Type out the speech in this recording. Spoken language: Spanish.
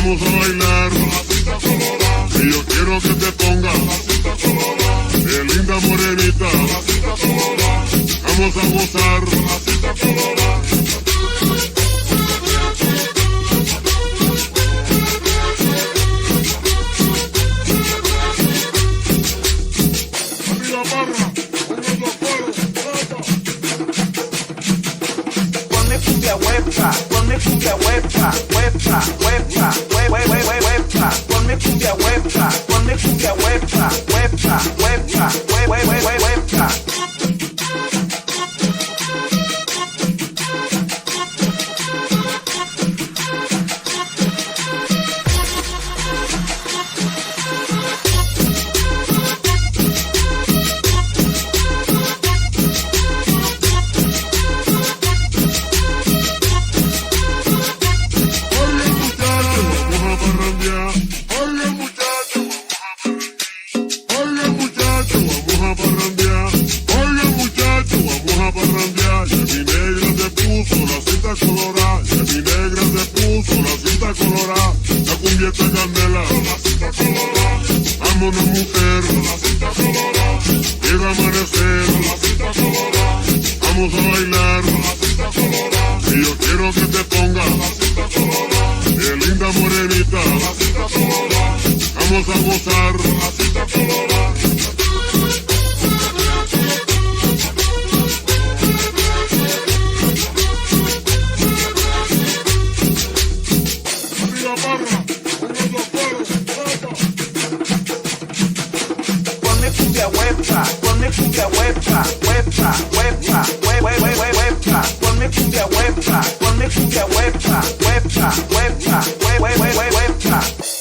Vamos a bailar, y yo quiero que te pongas, qué linda morenita, vamos a gozar. Arriba barra, ponme cumbia huepa, ponme cumbia huepa, huepa, huepa, huepa, ponme cumbia huepa, ponme cumbia huepa, huepa, huepa, huepa. Colorada, y mi negra se puso la cinta colorada, la cumbia está candela, vámonos mujer, llega a amanecer, vamos a bailar, y yo quiero que te pongas, qué linda morenita, vamos a gozar. Ponme cumbia huepa, ponme cumbia huepa, huepa, huepa, huepa, ponme cumbia huepa, ponme cumbia huepa, huepa, huepa, huepa.